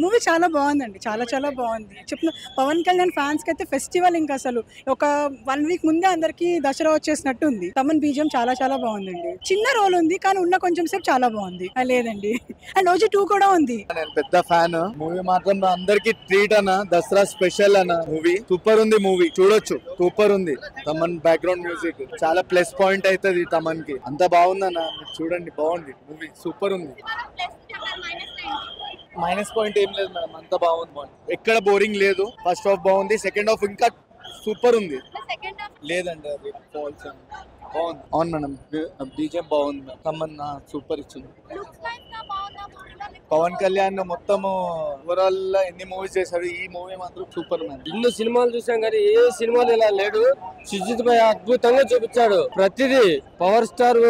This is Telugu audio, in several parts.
మూవీ చాలా బాగుందండి, చాలా బాగుంది. చెప్పిన పవన్ కళ్యాణ్ ఫ్యాన్స్ కి అయితే ఫెస్టివల్. ఇంకా అసలు ఒక 1 వీక్ ముందే అందరికి దసరా వచ్చేసినట్టు ఉంది. తమన్ బీజియం చాలా బాగుందండి. చిన్న రోల్ ఉంది కానీ ఉన్న కొంచెం సేపు చాలా బాగుంది. లేదండి, అండ్ ఓజీ 2 కూడా ఉంది. నేను పెద్ద ఫ్యాన్. మూవీ మాత్రం అందరికి ట్రీట్ అన్న, దసరా స్పెషల్ అన్న. మూవీ సూపర్ ఉంది, మూవీ చూడొచ్చు, సూపర్ ఉంది. తమన్ బ్యాక్గ్రౌండ్ మ్యూజిక్ చాలా ప్లస్ పాయింట్ అవుతుంది తమన్ కి. అంత బాగుందన్న, చూడండి, బాగుంది మూవీ, సూపర్ ఉంది. మైనస్ పాయింట్ ఏం లేదు మేడం, అంత బాగుంది. ఎక్కడ బోరింగ్ లేదు. ఫస్ట్ హాఫ్ బాగుంది, సెకండ్ హాఫ్ ఇంకా సూపర్ ఉంది. లేదండి అది ఫాల్స్ బాగుంది. అవును మేడం, బీజేం బాగుంది. తమన్ సూపర్ ఇచ్చింది. పవన్ కళ్యాణ్ మొత్తం ఓవరాల్ ఎన్ని మూవీస్ చేశాడు, ఈ మూవీ మాత్రం సూపర్ మ్యాన్. ఇన్ని సినిమాలు చూసాం కానీ ఏ సినిమాలు ఇలా లేడు. సుజిత్ భాయ్ అద్భుతంగా చూపించాడు. ప్రతిదీ పవర్ స్టార్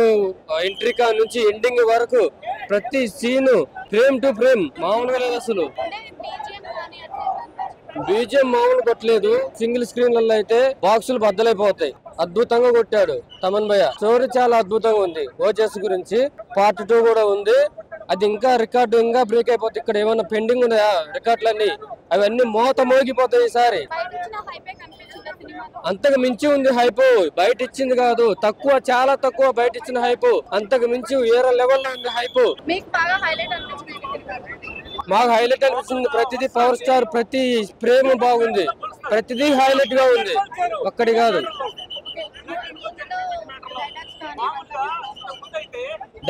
ఎంట్రీ నుంచి ఎండింగ్ వరకు ప్రతి సీన్ ఫ్రేమ్ టు ఫ్రేమ్ మామూలుగా లేదు. అసలు బీజిఎం మామూలు కొట్టలేదు. సింగిల్ స్క్రీన్లలో అయితే బాక్సులు బద్దలైపోతాయి. అద్భుతంగా కొట్టాడు తమన్ భయ్య. స్టోరీ చాలా అద్భుతంగా ఉంది. ఓజస్ గురించి పార్ట్ 2 కూడా ఉంది. అది ఇంకా రికార్డు ఇంకా బ్రేక్ అయిపోతుంది. ఇక్కడ ఏమైనా పెండింగ్ ఉన్నాయా రికార్డులన్నీ, అవన్నీ మోత మోగిపోతాయి ఈసారి. అంతకు మించి ఉంది హైప్. బయట ఇచ్చింది కాదు, తక్కువ, చాలా తక్కువ బయట ఇచ్చిన హైప్. అంతకు మించి వేరే లెవెల్లో ఉంది హైప్. మాకు హైలైట్ అనిపిస్తుంది ప్రతిదీ. పవర్ స్టార్ ప్రతి ప్రేమ బాగుంది, ప్రతిదీ హైలైట్ గా ఉంది, ఒక్కటి కాదు.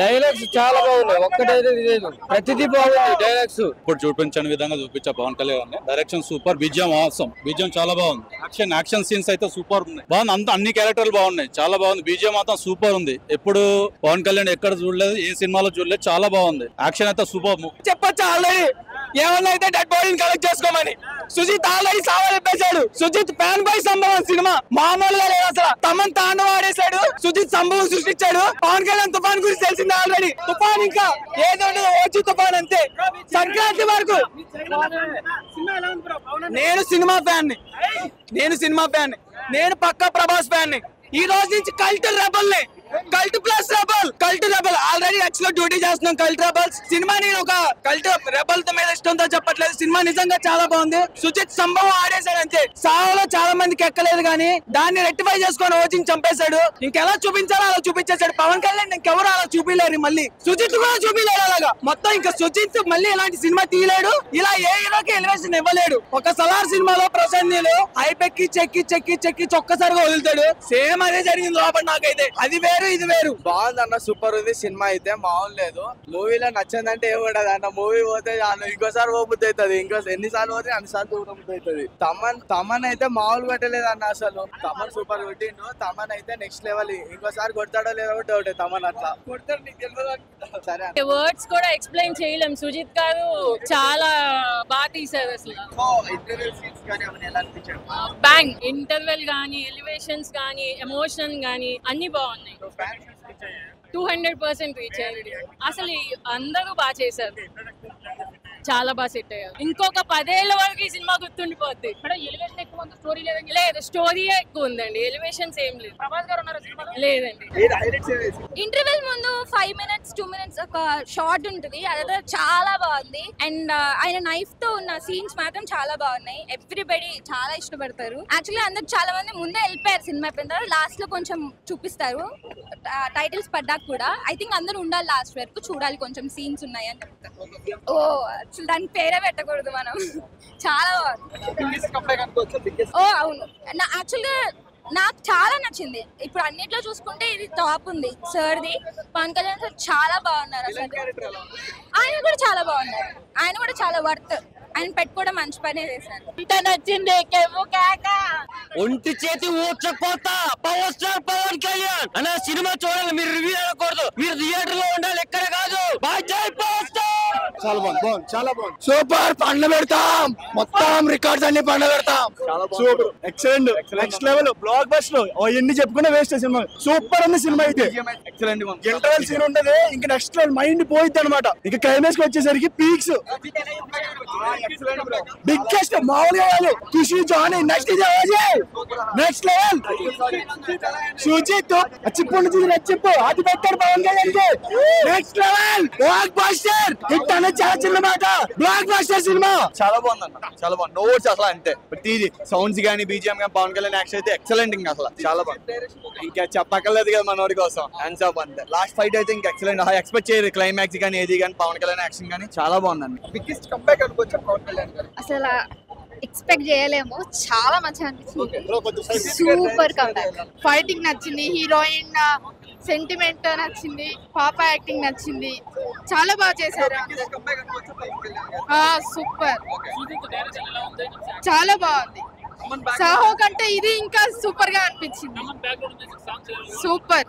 డైలాగ్స్ చాలా బాగున్నాయి, ఒక్కటైతే లేదు, ప్రతిదీ బాగుంది డైలాగ్స్. ఇప్పుడు చూపించని విధంగా చూపించా Pawan Kalyan. Direction super, BGM awesome, BGM చాలా బాగుంది. యాక్షన్ సీన్స్ అయితే సూపర్ ఉన్నాయి, బాగుంది. అంత అన్ని క్యారెక్టర్లు బాగున్నాయి, చాలా బాగుంది. బీజియం మాత్రం సూపర్ ఉంది. ఎప్పుడు పవన్ కళ్యాణ్ ఎక్కడ చూడలేదు, ఏ సినిమాలో చూడలేదు, చాలా బాగుంది. యాక్షన్ అయితే సూపర్. చెప్పొచ్చు ఆల్రెడీ ఏమన్నా అయితే డెడ్ బాడీని కలెక్ట్ చేసుకోమని. సుజిత్ ఆల్రెడీ సావలేపేశాడు. సుజిత్ ఫ్యాన్ బాయ్ సంభవం సినిమా మామూలుగా లేదు అసలు. తమన్ తాండవ ఆడేశాడు, సుజిత్ సంభవం సృష్టించాడు. పవన్ కళ్యాణ్ తుఫాన్ గురించి తెలిసింది ఆల్రెడీ. తుఫాన్ ఇంకా ఏదో ఓజీ తుఫాన్ అంతే. సంక్రాంతి వరకు నేను సినిమా ఫ్యాన్ ని, నేను పక్కా ప్రభాస్ ఫ్యాన్ ని. ఈ రోజు నుంచి కల్ట్ రెబల్ ని, cult plus rebel already X లో డ్యూటీ చేస్తున్నాం. కల్ట్ రెబల్స్ సినిమా నేను ఒక కల్ట్ రెబల్ మీద ఇష్టంతో చెప్పట్లేదు. సినిమా నిజంగా చాలా బాగుంది. సుజిత్ సంభవం ఆడేశాడు అంతే. సావులో చాలా మందికి ఎక్కలేదు కానీ దాన్ని రెక్టిఫై చేసుకొని ఓజింగ్ చంపేశాడు. ఇంకెలా చూపించాలో అలా చూపించేశాడు. పవన్ కళ్యాణ్ ఇంకెవరు అలా చూపించలేరు. మళ్ళీ సుజిత్ కూడా చూపించలేడు అలాగా. మొత్తం ఇంకా సుజిత్ మళ్ళీ ఇలాంటి సినిమా తీయలేడు. ఇలా ఏ హీరోకి ఎలివేషన్ ఇవ్వలేడు. ఒక సలార్ సినిమాలో ప్రశాంత్ నీలు హైపెక్కి చెక్కి ఒక్కసారిగా వదులుతాడు. సేమ్ అదే జరిగింది లోపల. నాకైతే అది వేరు, ఇది వేరు. బాగుంది అన్న, సూపర్ ఉంది. సినిమా అయితే మామూలు లేదు. మూవీలో నచ్చిందంటే ఏముండదు అన్న. మూవీ పోతే ఇంకోసారి పోబుద్ది అవుతుంది. ఎన్నిసార్లు పోతే అన్నిసార్లు చూడబుద్ది అవుతుంది. తమన్ అయితే మామూలు పెట్టలేదు అన్న. అసలు తమన్ సూపర్ కొట్టిండు. తమన్ అయితే నెక్స్ట్ లెవెల్. ఇంకోసారి కొడతాడో లేదో డౌట్. తమన్ అట్లా కొడతాడు, నీకు తెలియదు. సరే, వర్డ్స్ కూడా ఎక్స్ప్లెయిన్ చేయలేం. సుజిత్ గారు చాలా బాగా తీసారు అసలు. బ్యాంగ్ ఇంటర్వెల్ గానీ, ఎలివేషన్స్ గానీ, ఎమోషన్ గానీ అన్ని బాగున్నాయి. 200% రీచ్ అయ్యారు. అసలు అందరూ బాగా చేశారు, చాలా బాగా సెట్ అయ్యారు. ఇంకొక 10 ఏళ్ల వరకు ఈ సినిమా గుర్తుండిపోద్ది. ఎలివేషన్ ఎక్కువ ఉంది, స్టోరీ లేదు. స్టోరీయే ఎక్కువ ఉందండి, ఎలివేషన్స్ ఏం లేదు. ప్రభాస్ గారు ఉన్నారు లేదండి. ఇంటర్వెల్ ముందు 5 minutes 2 minutes ఒక షార్ట్ ఉంటుంది, అదే చాలా బాగుంది. అండ్ ఆయన నైఫ్ తో ఉన్న సీన్స్ మాత్రం చాలా బాగున్నాయి. ఎవ్రీబడి చాలా ఇష్టపడతారు. యాక్చువల్లీ అందరు చాలా మంది ముందే వెళ్ళిపోయారు సినిమా అయిపోయిన తర్వాత. లాస్ట్ లో కొంచెం చూపిస్తారు టైటిల్స్ పడ్డాక కూడా. ఐ థింక్ అందరూ ఉండాలి లాస్ట్ వరకు, చూడాలి. కొంచెం సీన్స్ ఉన్నాయి అని చెప్తారు. ఓ అసలు దాని పేరే పెట్టకూడదు మనం. చాలా బాగుంది. ఓ అవును, యాక్చువల్గా నాకు చాలా నచ్చింది. ఇప్పుడు అన్నిట్లో చూసుకుంటే ఇది టాప్ ఉంది. సర్ది పవన్ కళ్యాణ్ సార్ చాలా బాగున్నారు. అసలు ఆయన కూడా చాలా బాగున్నారు. ఆయన కూడా చాలా వర్త్. ఆయన పెట్టుకోవడం మంచి పనే చేశారు. ఇంత నచ్చింది. ఒంటి చేతి ఊచకోత పవర్ స్టార్ పవన్ కళ్యాణ్ అన్న సినిమా చూడాలి. మీరు రివ్యూ అనకూడదు, మీరు థియేటర్ లో ఉండాలి, ఎక్కడ కాదు. చాలా బాగుంది, చాలా బాగుంది. సూపర్. పండ్లు పెడతాం, మొత్తం రికార్డ్స్ అన్ని పండ్లు పెడతాం. Super, excellent, next level. Block buster అవన్నీ చెప్పుకునే వేస్ట్ సినిమా. సూపర్ ఉంది సినిమా అయితే. ఇంటర్వెల్ సీన్ ఉంటది, ఇంకా నెక్స్ట్ లెవెల్. మైండ్ పోయిద్ది అనమాట. ఇంకా క్లైమాక్స్ వచ్చేసరికి పీక్స్, బిగ్గెస్ట్. మామూలుగా Kushi Johnny next next level. Sujeeth చిప్పు నుంచి చెప్పు అది పెట్టాడు Pawan Kalyan. Next level blockbuster hit అనేది చాలా చిన్న మాట, బ్లాక్ బస్టర్ సినిమా. చాలా బాగుందన్న, చాలా బాగుంది. నోట్స్ అసలు అంతే ప్రతిది, సౌండ్స్ గానీ బీజిఎం గానీ పవన్ కళ్యాణ్ యాక్షన్ అయితే ఎక్సలెంట్. ఇంకా అసలు చాలా బాగుంది, ఇంకా చెప్పక్కర్లేదు కదా మనోడి కోసం. హ్యాండ్స్ అప్ అంతే. లాస్ట్ ఫైట్ అయితే ఇంకా ఎక్సలెంట్, ఎక్స్పెక్ట్ చేయరు క్లైమాక్స్ కానీ ఏది కానీ. పవన్ కళ్యాణ్ యాక్షన్ కానీ చాలా బాగుందండి. బిగ్గెస్ట్ కంబ్యాక్ అనుకోవచ్చు పవన్ కళ్యాణ్ గారు. అసలు ఎక్స్పెక్ట్ చేయలేము, చాలా మంచిగా అనిపించింది. Super comeback. ఫైటింగ్ నచ్చింది, హీరోయిన్ సెంటిమెంట్ నచ్చింది, పాప యాక్టింగ్ నచ్చింది, చాలా బాగా చేశారు. సూపర్, చాలా బాగుంది. సాహో కంటే ఇది ఇంకా సూపర్ గా అనిపించింది. సూపర్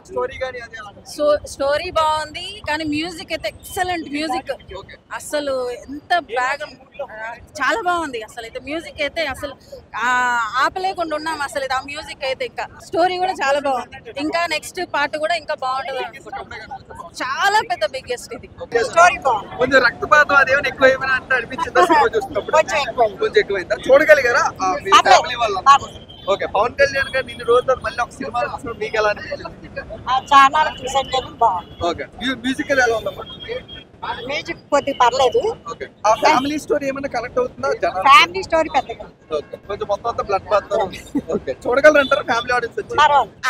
స్టోరీ బాగుంది కానీ మ్యూజిక్ అయితే ఎక్సలెంట్. మ్యూజిక్ అసలు ఎంత చాలా బాగుంది. అసలు అయితే మ్యూజిక్ అయితే అసలు ఆపలేకుండా ఉన్నాం అసలు. ఆ మ్యూజిక్ అయితే ఇంకా స్టోరీ కూడా చాలా బాగుంది. ఇంకా నెక్స్ట్ పార్ట్ కూడా ఇంకా బాగుంటుంది అనుకుంటున్నాం. చాలా పెద్ద బిగ్గెస్ట్ ఇది. స్టోరీ బాగుంది. కొంచెం రక్తపాతం అదేమైనా ఎక్కువ ఏమైనా అంటే అనిపించిందా సినిమా చూస్తున్నప్పుడు? కొంచెం ఎక్కువైందా? చూడగలిగారా ఫ్యామిలీ వల్ల? ఓకే, పవన్ కళ్యాణ్ గారు నిన్న రోజుల్లో మళ్ళీ ఒక సినిమా చూసినప్పుడు మీకు ఎలా అనిపించింది? చాలా చూసాను బాగుంది. ఓకే, మ్యూజిక్ ఎలా ఉందమ్మా? మ్యూజిక్ కొద్దిగా పర్లేదు. ఓకే, ఆ ఫ్యామిలీ స్టోరీ ఏమైనా కనెక్ట్ అవుతుందా జనాలు? ఫ్యామిలీ స్టోరీ పెద్దగా. ఓకే, కొంచెం మొత్తం అంతా బ్లడ్ బాత్. ఓకే, చూడగలరంటారా ఫ్యామిలీ ఆడియన్స్ వచ్చి?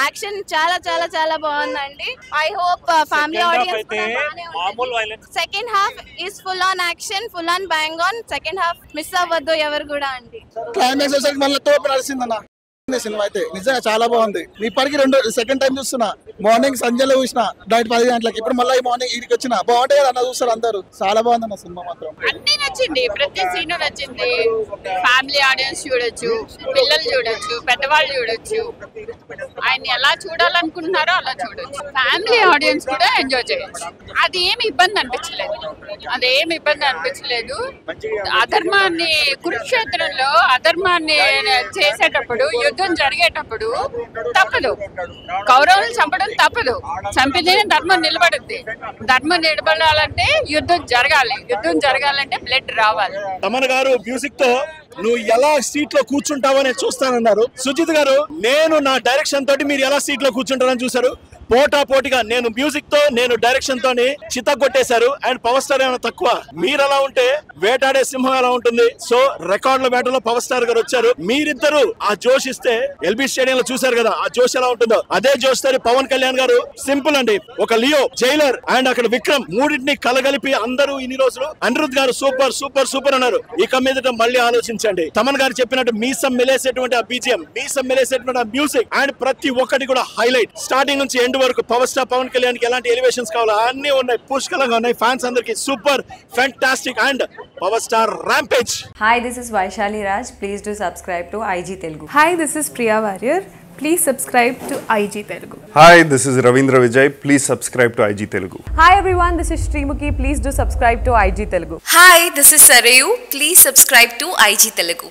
యాక్షన్ చాలా చాలా చాలా బాగుందండి. I hope family audience second half is full on action, full on bang on. Second half miss అవ్వద్దు ఎవరు కూడా అండి. క్లైమాక్స్ వచ్చేసరికి మళ్ళీ తోపు నడిచిందన్న సినిమా అయితే నిజంగా చాలా బాగుంది. ఇప్పటికి సెకండ్ టైం చూస్తున్నా. మార్నింగ్ సంజయ్లో చూసిన నైట్ 10 గంటలకి, ఇప్పుడు మళ్ళీ మార్నింగ్ ఇడికి వచ్చిన. బాగుంటాయి కదా అన్న, చూస్తారు అందరూ. చాలా బాగుంది అన్న సినిమా మాత్రం. అన్ని నచ్చింది, ప్రతి సీన్ నచ్చింది. ఫ్యామిలీ ఆడియన్స్ చూడొచ్చు, పిల్లలు చూడొచ్చు, పెద్దవాళ్ళు చూడొచ్చు. ఆయన ఎలా చూడాలనుకుంటున్నారో అలా చూడొచ్చు. ఫ్యామిలీ ఆడియన్స్ కూడా ఎంజాయ్ చేయొచ్చు. అది ఏమి ఇబ్బంది అనిపించలేదు. అధర్మాన్ని, కురుక్షేత్రంలో అధర్మాన్ని చేసేటప్పుడు, యుద్ధం జరిగేటప్పుడు తప్పదు. కౌరవులు చంపడం తప్పదు, చంపితేనే ధర్మం నిలబడుద్ది. ధర్మం నిలబడాలంటే యుద్ధం జరగాలంటే బ్లడ్ రావాలి. తమన్ గారు మ్యూజిక్ తో నువ్వు ఎలా సీట్ లో కూర్చుంటావని చూస్తానన్నారు. సుజిత్ గారు, నేను నా డైరెక్షన్ తోటి మీరు ఎలా సీట్ లో కూర్చుంటారని చూసారు. పోటాపోటీగా నేను మ్యూజిక్ తో, నేను డైరెక్షన్ తోని చితగొట్టేశారు. అండ్ పవర్ స్టార్ ఏమైనా తక్కువ? మీరు ఎలా ఉంటే వేటాడే సింహం ఎలా ఉంటుంది. సో రికార్డుల వేటలో పవర్ స్టార్ గారు వచ్చారు. మీరిద్దరు ఆ జోష్ ఇస్తే ఎల్బీ స్టేడియం లో చూసారు కదా ఆ జోష్ ఎలా ఉంటుందో, అదే జోష్ తో పవన్ కళ్యాణ్ గారు సింపుల్ అండి. ఒక లియో, జైలర్ అండ్ అక్కడ విక్రమ్ మూడింటిని కలగలిపి అందరూ ఇన్ని రోజులు అనిరుద్ గారు సూపర్ సూపర్ సూపర్ అన్నారు. ఇక మీదట మళ్ళీ ఆలోచించండి. తమన్ గారు చెప్పినట్టు మీసం మెలేసేటువంటి ఆ బీజిఎం, మీసం మెలేసేటువంటి ఆ మ్యూజిక్ అండ్ ప్రతి ఒక్కటి కూడా హైలైట్. స్టార్టింగ్ నుంచి ఎండ్ వరకు పవర్ స్టార్ పవన్ కళ్యాణ్ కి ఎలాంటి ఎలివేషన్స్ కావాలో అన్ని ఉన్నాయి, పుష్కలంగా ఉన్నాయి. ఫ్యాన్స్ అందరికి super fantastic and power star rampage. Hi, this is Vaishali Raj. Please do subscribe to IG Telugu. Hi, this is Priya Warrior. Please subscribe to IG Telugu. Hi, this is Ravindra Vijay. Please subscribe to IG Telugu. Hi everyone, this is Srimuki. Please do subscribe to IG Telugu. Hi, this is Sarayu. Please subscribe to IG Telugu.